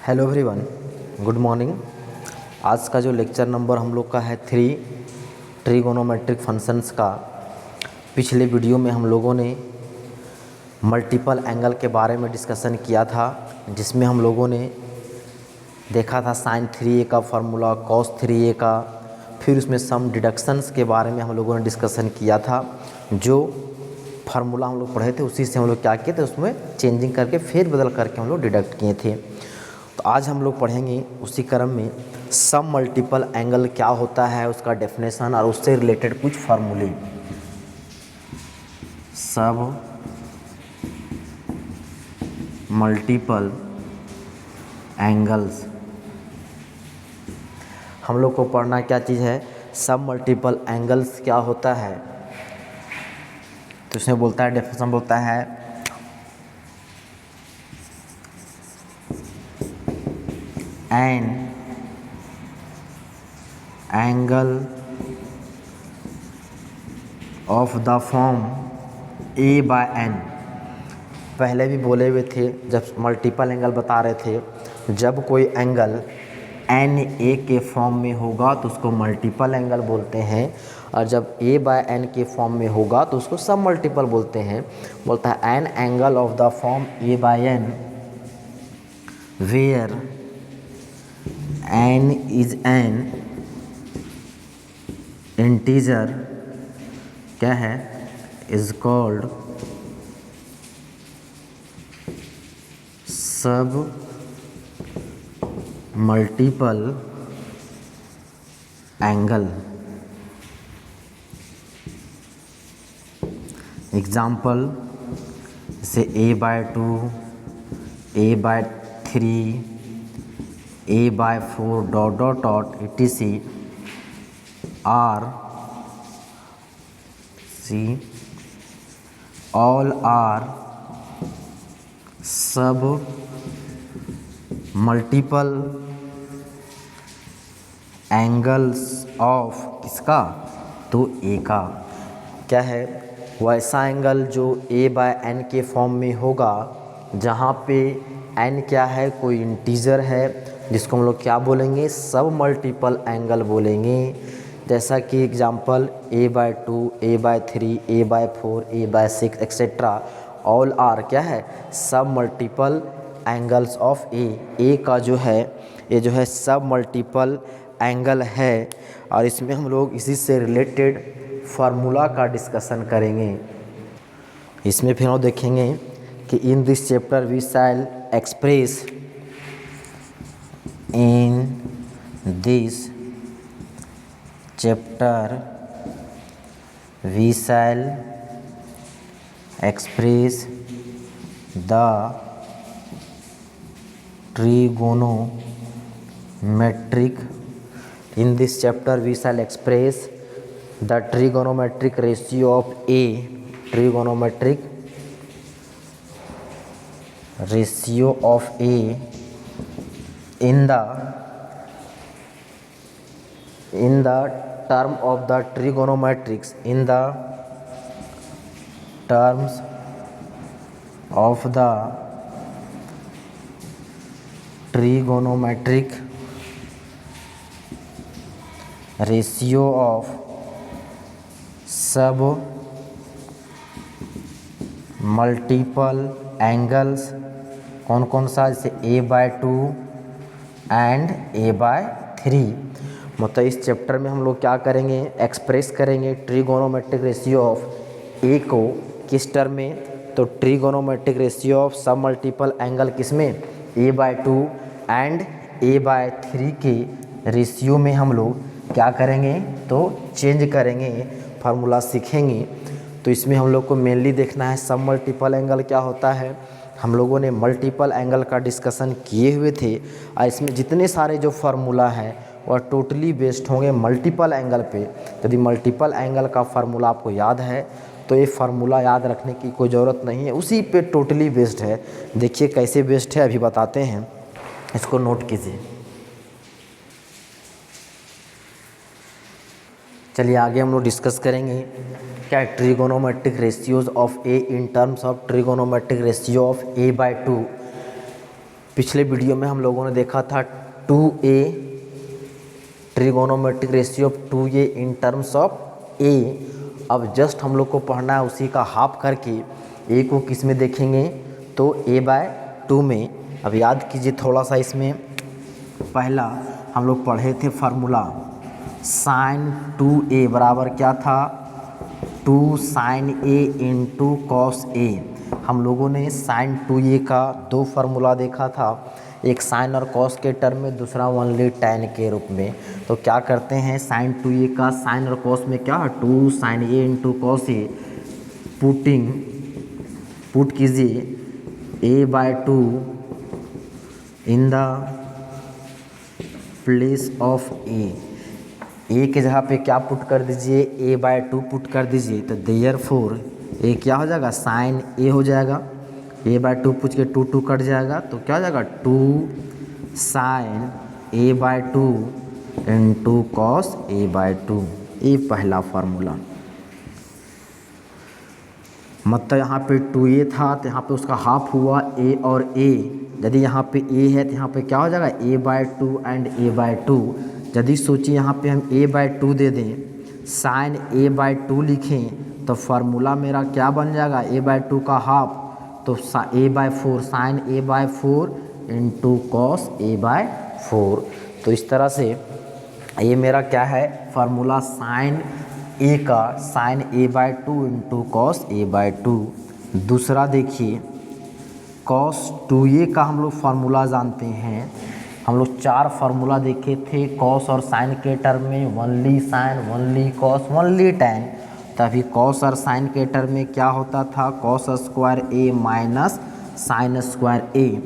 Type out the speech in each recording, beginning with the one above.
Hello everyone, good morning. आज का जो लेक्चर नंबर हम लोग का है 3 ट्रिगोनोमेट्रिक फंक्शंस का। पिछले वीडियो में हम लोगों ने मल्टीपल एंगल के बारे में डिस्कशन किया था, जिसमें हम लोगों ने देखा था sin 3a का फार्मूला, cos 3a का, फिर उसमें सम डिडक्शंस के बारे में हम लोगों ने डिस्कशन किया था। जो फार्मूला हम लोग पढ़े थे उसी से हम लोग क्या किए थे, उसमें चेंजिंग करके फेर बदल करके हम लोग डिडक्ट किए थे। तो आज हम लोग पढ़ेंगे उसी क्रम में सम मल्टीपल एंगल क्या होता है, उसका डेफिनेशन और उससे रिलेटेड कुछ फार्मूले। सब मल्टीपल एंगल्स हम लोग को पढ़ना क्या चीज़ है, सब मल्टीपल एंगल्स क्या होता है। तो इसमें बोलता है, डेफिनेशन बोलता है an angle of the form A by N. पहले भी बोले हुए थे जब मल्टीपल एंगल बता रहे थे, जब कोई एंगल एन ए के फॉर्म में होगा तो उसको मल्टीपल एंगल बोलते हैं, और जब ए बाय एन के फॉर्म में होगा तो उसको सब मल्टीपल बोलते हैं। बोलता है an angle of the form A by N where N is an integer क्या है, is called submultiple angle. Example जैसे a/2, a/3, a/4 dot dot dot etc are see all are submultiple angles of किसका, तो A का। क्या है, वैसा angle जो ए बाय एन के फॉर्म में होगा, जहाँ पे एन क्या है, कोई इंटीजर है, जिसको हम लोग क्या बोलेंगे, सब मल्टीपल एंगल बोलेंगे। जैसा कि example a/2, a/3, a/4, a/6 etcetera all are क्या है, सब मल्टीपल एंगल्स ऑफ ए का जो है, ये जो है सब मल्टीपल एंगल है। और इसमें हम लोग इसी से रिलेटेड फार्मूला का डिस्कशन करेंगे। इसमें फिर हम देखेंगे कि in this chapter we shall express in this chapter we shall express the trigonometric in this chapter we shall express the trigonometric ratio of a trigonometric ratio of a in the term of the trigonometrics, in the terms of the trigonometric ratio of सब multiple angles. कौन कौन सा, जैसे a/2 and a/3। मतलब इस chapter में हम लोग क्या करेंगे, एक्सप्रेस करेंगे ट्रिगोनोमेट्रिक रेशियो ऑफ ए को किस टर्म में, तो ट्रिगोनोमेट्रिक रेशियो ऑफ सब मल्टीपल एंगल किसमें, a/2 एंड a/3 के रेशियो में हम लोग क्या करेंगे, तो चेंज करेंगे, फार्मूला सीखेंगे। तो इसमें हम लोग को मेनली देखना है सब मल्टीपल एंगल क्या होता है। हम लोगों ने मल्टीपल एंगल का डिस्कशन किए हुए थे, और इसमें जितने सारे जो फार्मूला हैं वह टोटली बेस्ड होंगे मल्टीपल एंगल पे। यदि मल्टीपल एंगल का फार्मूला आपको याद है तो ये फार्मूला याद रखने की कोई ज़रूरत नहीं है, उसी पे टोटली बेस्ड है। देखिए कैसे बेस्ड है, अभी बताते हैं, इसको नोट कीजिए। चलिए आगे हम लोग डिस्कस करेंगे क्या trigonometric ratios of A in terms of trigonometric ratio of a/2। पिछले वीडियो में हम लोगों ने देखा था 2a trigonometric ratio of 2a in terms of a। अब जस्ट हम लोग को पढ़ना है उसी का हाफ करके a को किस में देखेंगे तो a/2 में। अब याद कीजिए थोड़ा सा, इसमें पहला हम लोग पढ़े थे फार्मूला sin 2a बराबर क्या था 2 sin a into cos a। हम लोगों ने sin 2a का दो फार्मूला देखा था, एक साइन और कॉस के टर्म में, दूसरा ओनली tan के रूप में। तो क्या करते हैं sin 2a का साइन और कॉस में क्या 2 sin a into cos a, put कीजिए a/2 in the place of a के जगह पे क्या पुट कर दीजिए a/2 पुट कर दीजिए। तो देयरफॉर ए क्या हो जाएगा साइन ए हो जाएगा, a/2 पूछ के 2 कट जाएगा तो क्या हो जाएगा 2 sign a/2 into cos a/2। ये पहला फार्मूला। मतलब यहाँ पे 2a था तो यहाँ पे उसका हाफ हुआ a और a। यदि यहाँ पे a है तो यहाँ पे क्या हो जाएगा a/2 एंड a/2। यदि सोचिए यहाँ पे हम a/2 दे दें, साइन a/2 लिखें तो फार्मूला मेरा क्या बन जाएगा a/2 का हाफ, तो a/4 sign a/4 into cos a/4। तो इस तरह से ये मेरा क्या है फार्मूला साइन a का sine a/2 into cos a/2। दूसरा देखिए कॉस 2a का हम लोग फार्मूला जानते हैं। हम लोग 4 फार्मूला देखे थे कॉस और साइन के टर्म में, only sine, only cos, only tan. तभी कॉस और साइन के टर्म में क्या होता था cos square a minus sine square a।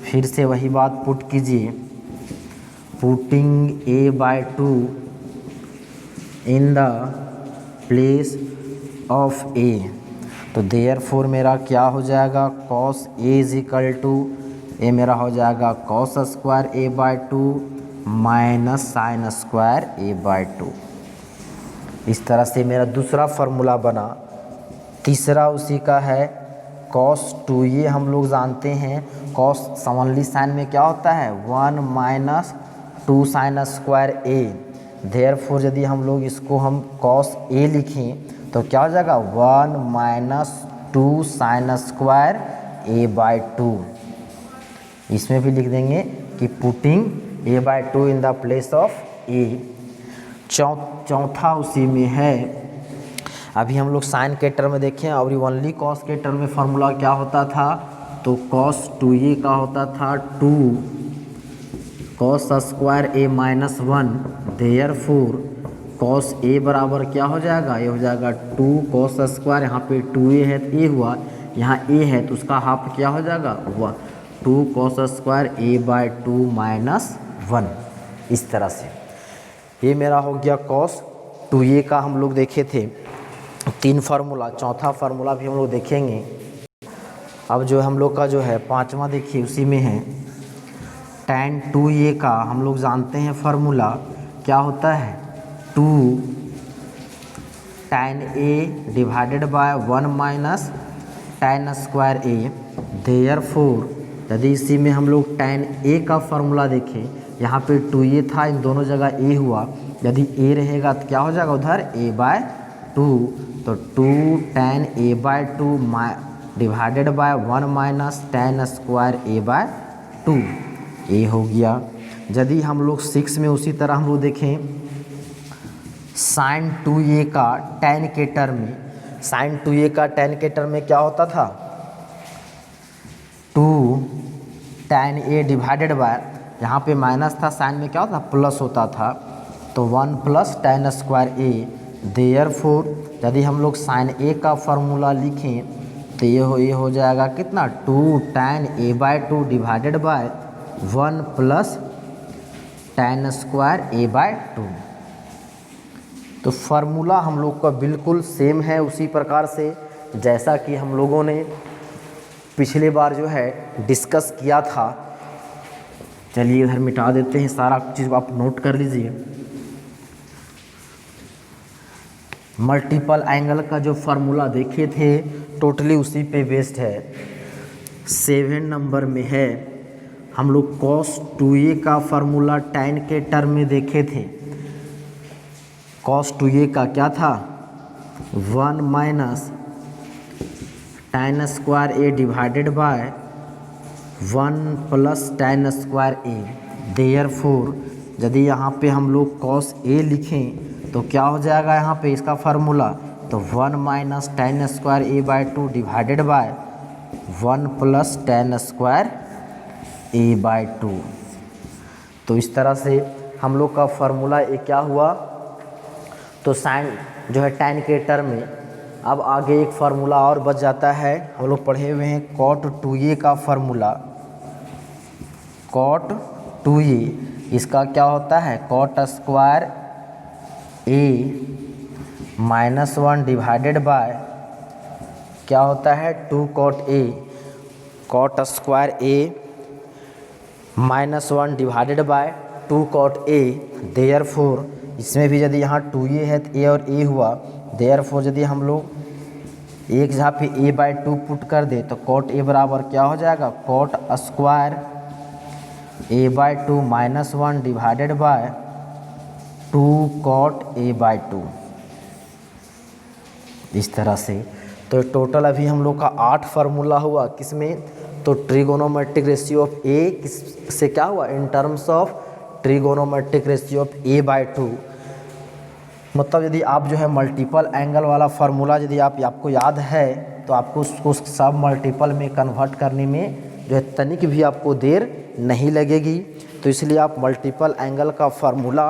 फिर से वही बात पुट कीजिए, putting a/2 in the place of a। तो देयरफॉर मेरा क्या हो जाएगा cos a is equal to A मेरा हो जाएगा cos square a/2 minus sine square a/2। इस तरह से मेरा दूसरा फार्मूला बना। तीसरा उसी का है कॉस 2a हम लोग जानते हैं, कॉस ओनली साइन में क्या होता है 1 minus 2 sign square a। Therefore यदि हम लोग इसको हम कॉस a लिखें तो क्या हो जाएगा 1 माइनस 2 साइन स्क्वायर a/2। इसमें भी लिख देंगे कि putting a/2 in the place of a। चौथा उसी में है, अभी हम लोग साइन के टर्म में देखें और ओनली कॉस के टर्म में फार्मूला क्या होता था तो कॉस 2a का होता था 2 cos square a minus 1। Therefore cos a बराबर क्या हो जाएगा, ये हो जाएगा 2 कॉस स्क्वायर, यहाँ पे 2a है तो a हुआ, यहाँ a है तो उसका हाफ क्या हो जाएगा 2 कॉस स्क्वायर a/2 माइनस 1। इस तरह से ये मेरा हो गया कॉस 2a का हम लोग देखे थे 3 फार्मूला। चौथा फार्मूला भी हम लोग देखेंगे। अब जो हम लोग का जो है पांचवा देखिए उसी में है tan 2a का हम लोग जानते हैं फार्मूला क्या होता है 2 tan a divided by 1 minus tan square a। Therefore यदि इसी में हम लोग tan a का फार्मूला देखें, यहाँ पे 2a था, इन दोनों जगह a हुआ, यदि a रहेगा तो क्या हो जाएगा उधर a/2। तो 2 tan a/2 divided by 1 minus tan square a/2 ये हो गया। यदि हम लोग 6 में उसी तरह हम लोग देखें साइन 2a का tan के टर्म में, साइन 2a का tan के टर्म में क्या होता था 2 tan a डिवाइडेड बाय, यहाँ पे माइनस था, साइन में क्या होता प्लस होता था, तो 1 plus tan square a। Therefore यदि हम लोग साइन a का फार्मूला लिखें तो ये हो जाएगा कितना 2 tan a/2 divided by 1 plus tan square a/2। तो फार्मूला हम लोग का बिल्कुल सेम है उसी प्रकार से जैसा कि हम लोगों ने पिछले बार जो है डिस्कस किया था। चलिए इधर मिटा देते हैं, सारा चीज़ आप नोट कर लीजिए। मल्टीपल एंगल का जो फार्मूला देखे थे टोटली उसी पे बेस्ड है। 7 नंबर में है हम लोग कॉस 2a का फार्मूला tan के टर्म में देखे थे। कॉस 2a का क्या था, 1 minus tan square a divided by 1 plus tan square a। Therefore यदि यहाँ पे हम लोग कॉस a लिखें तो क्या हो जाएगा यहाँ पे इसका फार्मूला, तो 1 minus tan square a by 2 divided by 1 plus tan square a by 2। तो इस तरह से हम लोग का फार्मूला ये क्या हुआ, तो साइन जो है tan के टर्म में। अब आगे एक फार्मूला और बच जाता है, हम लोग पढ़े हुए हैं cot 2a का फार्मूला। cot 2a इसका क्या होता है, cot square a minus 1 divided bye क्या होता है 2 cot a। cot square a minus 1 divided by 2 cot a। Therefore इसमें भी यदि यहाँ 2a है तो a और a हुआ। देयरफॉर यदि हम लोग एक जहाँ पे a बाय 2 पुट कर दे तो cot a बराबर क्या हो जाएगा, cot square a by 2 minus 1 divided by 2 cot a by 2। इस तरह से तो टोटल अभी हम लोग का 8 फार्मूला हुआ किसमें, तो ट्रिगोनोमेट्रिक रेशियो ऑफ a किस से क्या हुआ, in terms of trigonometric ratio of a by 2। मतलब यदि आप जो है मल्टीपल एंगल वाला फार्मूला यदि आपको याद है तो आपको उसको सब मल्टीपल में कन्वर्ट करने में जो है तनिक भी आपको देर नहीं लगेगी। तो इसलिए आप मल्टीपल एंगल का फार्मूला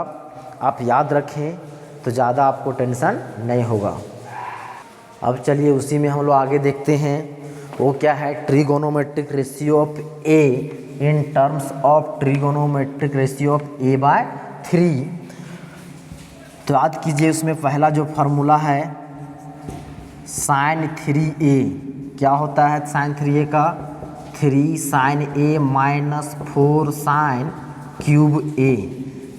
आप याद रखें तो ज़्यादा आपको टेंशन नहीं होगा। अब चलिए उसी में हम लोग आगे देखते हैं, वो क्या है, trigonometric ratio of a in terms of trigonometric ratio of a by 3। तो याद कीजिए उसमें पहला जो फार्मूला है sin 3a, क्या होता है sin 3a का, 3 sin a minus 4 sin cube a।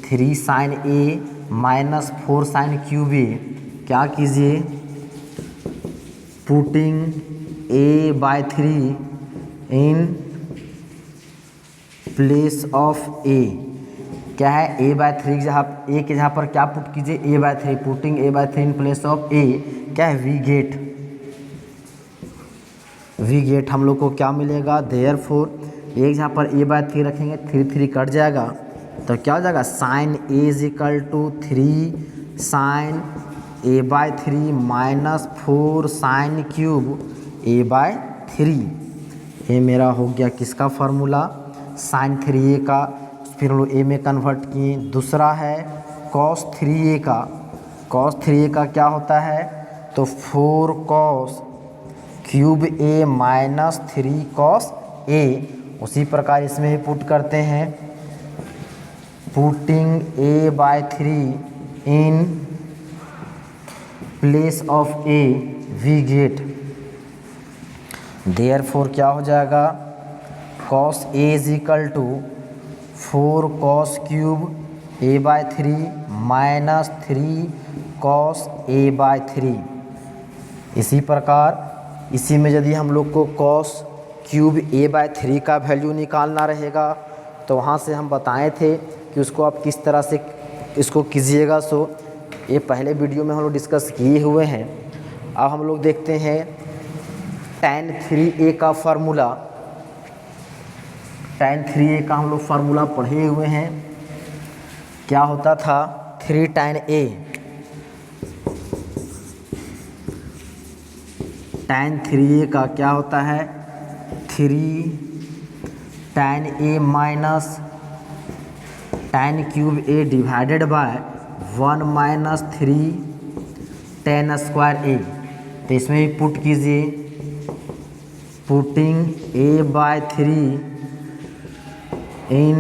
3 sin a minus 4 sin cube a। क्या कीजिए, putting a by 3 in place of a। क्या है, a बाय 3 जहाँ a के जहाँ पर क्या पुट कीजिए, a by 3, putting a by 3 in place of a। क्या है, वी गेट हम लोग को क्या मिलेगा, देयरफॉर एक जहाँ पर a बाय 3 रखेंगे 3 कट जाएगा तो क्या हो जाएगा, sine a is equal to 3 sine a by 3 minus 4 sine cube a by 3। ये मेरा हो गया किसका फार्मूला, साइन 3a का। फिर हम लोग a में कन्वर्ट किए। दूसरा है कॉस 3a का। कॉस 3a का क्या होता है, तो 4 cos cube a minus 3 cos a। उसी प्रकार इसमें भी पुट करते हैं, putting a by 3 in place of a, we get. Therefore क्या हो जाएगा, cos a is equal to 4 cos cube a by 3 minus 3 cos a by 3। इसी प्रकार इसी में यदि हम लोग को कॉस क्यूब a बाय 3 का वैल्यू निकालना रहेगा तो वहाँ से हम बताए थे कि उसको आप किस तरह से इसको कीजिएगा। सो ये पहले वीडियो में हम लोग डिस्कस किए हुए हैं। अब हम लोग देखते हैं tan 3a का फार्मूला। tan 3a का हम लोग फार्मूला पढ़े हुए हैं। क्या होता था, 3 tan a, tan 3a का क्या होता है, 3 tan a minus tan cube a divided by 1 minus 3 tan square a। तो इसमें भी पुट कीजिए, putting a by 3 in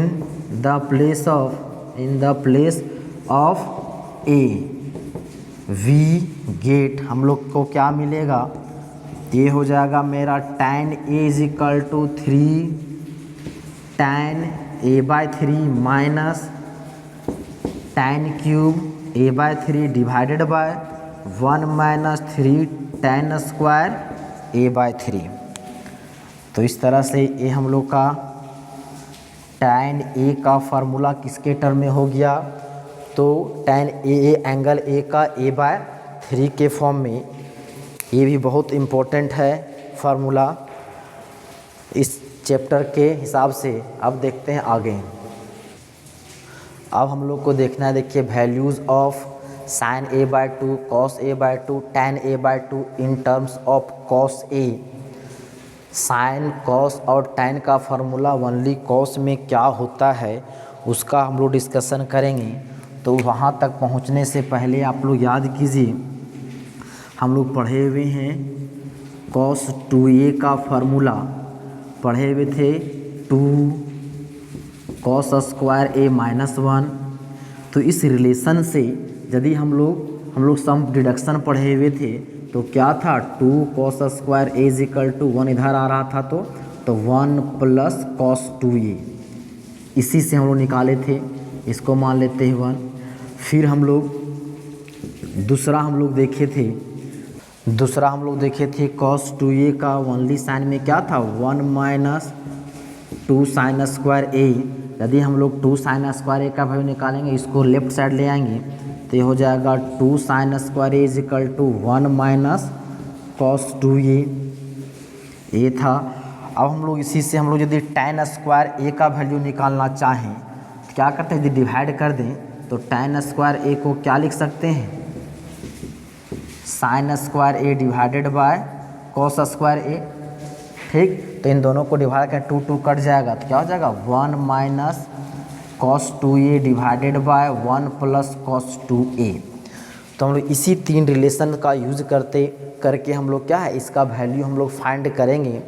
the place of a, we get. हम लोग को क्या मिलेगा, ये हो जाएगा मेरा tan a is equal to 3 tan a by 3 minus tan cube a by 3 divided by 1 minus 3 tan square a by 3। तो इस तरह से ये हम लोग का tan ए का फार्मूला किसके टर्म में हो गया, तो tan ए एंगल ए का a/3 के फॉर्म में। ये भी बहुत इम्पोर्टेंट है फार्मूला इस चैप्टर के हिसाब से। अब देखते हैं आगे। अब हम लोग को देखना है, देखिए values of sin a/2, cos a/2, tan a/2 in terms of cos a। Sine cos और tan का फार्मूला ओनली कॉस में क्या होता है उसका हम लोग डिस्कशन करेंगे। तो वहाँ तक पहुँचने से पहले आप लोग याद कीजिए, हम लोग पढ़े हुए हैं cos 2a का फार्मूला पढ़े हुए थे, 2 cos स्क्वायर a -1। तो इस रिलेशन से यदि हम लोग सम डिडक्शन पढ़े हुए थे तो क्या था, 2 cos स्क्वायर a = 1 इधर आ रहा था तो 1 + cos 2a, इसी से हम लोग निकाले थे, इसको मान लेते हैं 1। फिर हम लोग दूसरा हम लोग देखे थे cos 2a का ओनली साइन में क्या था, 1 - 2 sin स्क्वायर a। यदि हम लोग 2 sin स्क्वायर a का वैल्यू निकालेंगे, इसको लेफ्ट साइड ले आएंगे तो ये हो जाएगा 2 sin square a = 1 - cos 2a, ये था। अब हम लोग इसी से हम लोग यदि tan स्क्वायर a का वैल्यू निकालना चाहें तो क्या करते हैं, यदि डिवाइड कर दें तो tan स्क्वायर a को क्या लिख सकते हैं, sin square a divided bye cos square a। ठीक, तो इन दोनों को डिवाइड करें, 2 2 कट जाएगा तो क्या हो जाएगा, 1 - cos 2a divided by 1 + cos 2a। तो हम लोग इसी 3 रिलेशन का यूज़ करके हम लोग क्या है, इसका वैल्यू हम लोग फाइंड करेंगे।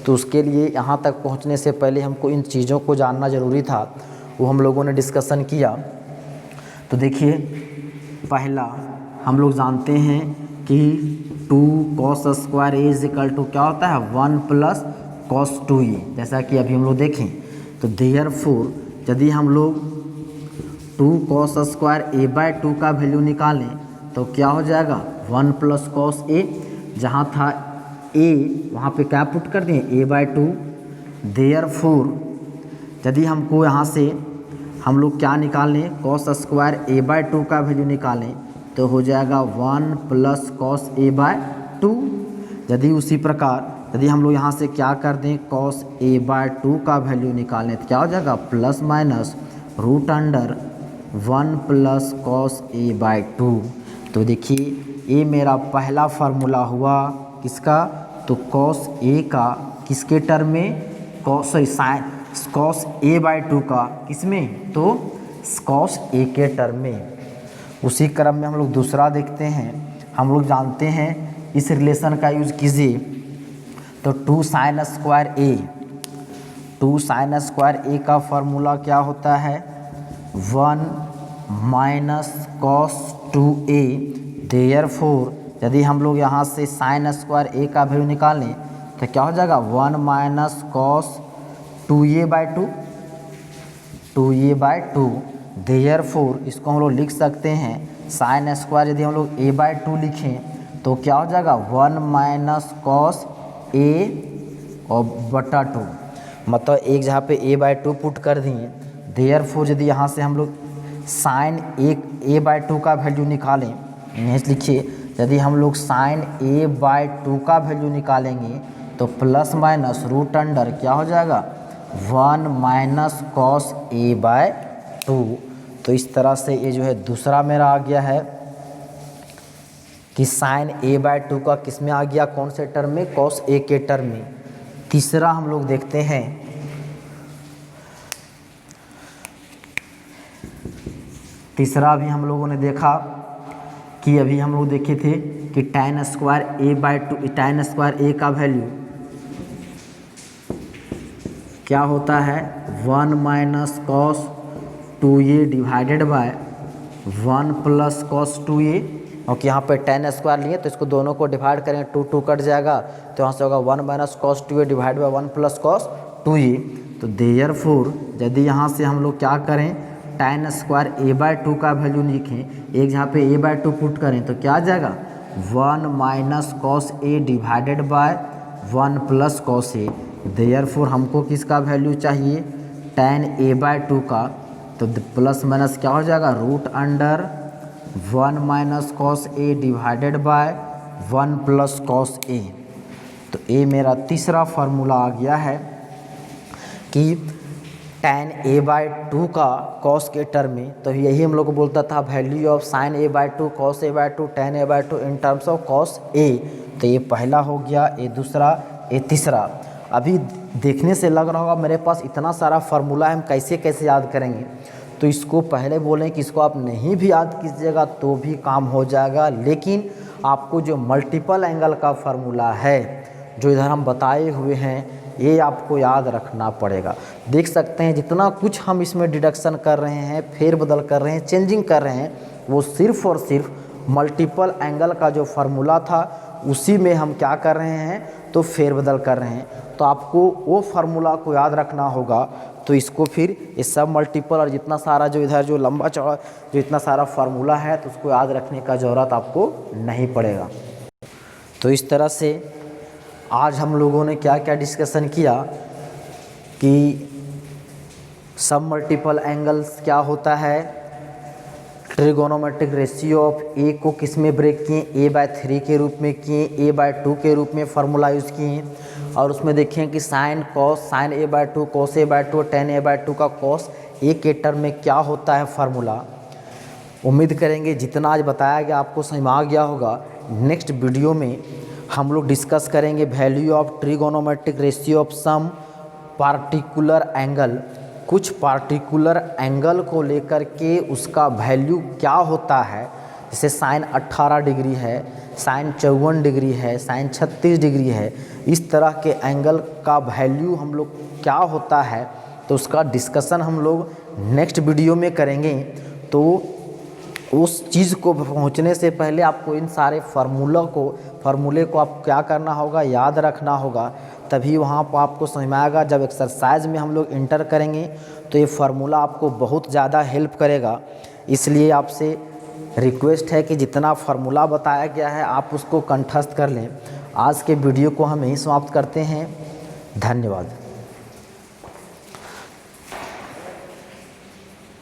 तो उसके लिए यहाँ तक पहुँचने से पहले हमको इन चीज़ों को जानना ज़रूरी था, वो हम लोगों ने डिस्कशन किया। तो देखिए, पहला हम लोग जानते हैं कि 2 cos स्क्वायर a = क्या होता है, 1 + cos 2a, जैसा कि अभी हम लोग देखें। तो देयरफॉर यदि हम लोग 2 cos स्क्वायर a/2 का वैल्यू निकालें तो क्या हो जाएगा, 1 + cos a, जहाँ था a वहाँ पे क्या पुट कर दें, a/2। देयरफॉर यदि हमको यहाँ से हम लोग क्या निकालें, cos स्क्वायर a/2 का वैल्यू निकालें तो हो जाएगा 1 + cos a/2। यदि उसी प्रकार यदि हम लोग यहाँ से क्या कर दें, cos a/2 का वैल्यू निकालें तो क्या हो जाएगा, ± √1 + cos a/2। तो देखिए, ये मेरा पहला फार्मूला हुआ किसका, तो cos a का किसके टर्म में, cos a/2 का किसमें, तो cos a के टर्म में। उसी क्रम में हम लोग दूसरा देखते हैं। हम लोग जानते हैं इस रिलेशन का यूज़ कीजिए, तो 2 sin स्क्वायर a का फार्मूला क्या होता है, 1 - cos 2a। देयरफॉर यदि हम लोग यहाँ से sin स्क्वायर a का वैल्यू निकालें तो क्या हो जाएगा, 1 - cos 2a/2। देयरफॉर इसको हम लोग लिख सकते हैं, sin स्क्वायर यदि हम लोग a/2 लिखें तो क्या हो जाएगा, 1 - cos a/2, मतलब एक जगह पे a/2 पुट कर दिए। देयरफॉर यदि यहाँ से हम लोग sin a/2 का वैल्यू निकालें, यहीं लिखिए, यदि हम लोग sin a/2 का वैल्यू निकालेंगे तो ± क्या हो जाएगा, 1 - cos a/2। तो इस तरह से ये जो है दूसरा मेरा आ गया है कि sin a/2 का किस में आ गया, कौन से टर्म में, cos a के टर्म में। तीसरा हम लोग देखते हैं, तीसरा भी हम लोगों ने देखा कि अभी हम लोग देखे थे कि tan स्क्वायर a का वैल्यू क्या होता है, 1 - cos 2a divided by 1 + cos 2a। क्योंकि यहाँ पे tan स्क्वायर लिए तो इसको दोनों को डिवाइड करेंगे, 2 2 कट जाएगा तो यहाँ से होगा 1 - cos 2a divide by 1 + cos 2a। तो देयरफॉर यदि यहाँ से हम लोग क्या करें, tan स्क्वायर a/2 का वैल्यू लिखें, एक जहाँ पे a/2 पुट करें तो क्या आ जाएगा, 1 - cos a divided by 1 + cos a। Therefore हमको किसका वैल्यू चाहिए, tan a/2 का, तो प्लस माइनस क्या हो जाएगा, √1 - cos a divided by 1 + cos a। तो ये मेरा तीसरा फार्मूला आ गया है कि tan a/2 का cos के टर्म में, तो यही हम लोग को बोलता था value of sin a/2 cos a/2 tan a/2 in terms of cos a। तो ये पहला हो गया, ये दूसरा, ये तीसरा। अभी देखने से लग रहा होगा मेरे पास इतना सारा फार्मूला है, हम कैसे कैसे याद करेंगे। तो इसको पहले बोलें कि इसको आप नहीं भी याद कीजिएगा तो भी काम हो जाएगा, लेकिन आपको जो मल्टीपल एंगल का फार्मूला है जो इधर हम बताए हुए हैं, ये आपको याद रखना पड़ेगा। देख सकते हैं जितना कुछ हम इसमें डिडक्शन कर रहे हैं, फेरबदल कर रहे हैं, चेंजिंग कर रहे हैं, वो सिर्फ़ और सिर्फ मल्टीपल एंगल का जो फार्मूला था उसी में हम क्या कर रहे हैं, तो फेरबदल कर रहे हैं। तो आपको वो फार्मूला को याद रखना होगा। तो इसको फिर ये सब मल्टीपल और जितना सारा जो इधर जो लंबा चौड़ा जो इतना सारा फार्मूला है, तो उसको याद रखने का ज़रूरत आपको नहीं पड़ेगा। तो इस तरह से आज हम लोगों ने क्या क्या डिस्कशन किया कि सब मल्टीपल एंगल्स क्या होता है, ट्रिगोनोमेट्रिक रेशियो ऑफ ए को किस में ब्रेक किए, a/3 के रूप में किए, a/2 के रूप में फार्मूला यूज़ किए, और उसमें देखें कि sin a/2 cos a/2 tan a/2 का cos a के टर्म में क्या होता है फार्मूला। उम्मीद करेंगे जितना आज बताया गया आपको समझ में आ गया होगा। नेक्स्ट वीडियो में हम लोग डिस्कस करेंगे value of trigonometric ratio of some particular angle. कुछ पार्टिकुलर एंगल को लेकर के उसका वैल्यू क्या होता है, जैसे साइन 18 डिग्री है, साइन 54 डिग्री है, साइन 36 डिग्री है, इस तरह के एंगल का वैल्यू हम लोग क्या होता है, तो उसका डिस्कशन हम लोग नेक्स्ट वीडियो में करेंगे। तो उस चीज़ को पहुंचने से पहले आपको इन सारे फार्मूले को आप क्या करना होगा, याद रखना होगा, तभी वहाँ पर आपको समझ में आएगा। जब एक्सरसाइज में हम लोग इंटर करेंगे तो ये फार्मूला आपको बहुत ज़्यादा हेल्प करेगा। इसलिए आपसे रिक्वेस्ट है कि जितना फार्मूला बताया गया है आप उसको कंठस्थ कर लें। आज के वीडियो को हम यहीं समाप्त करते हैं। धन्यवाद।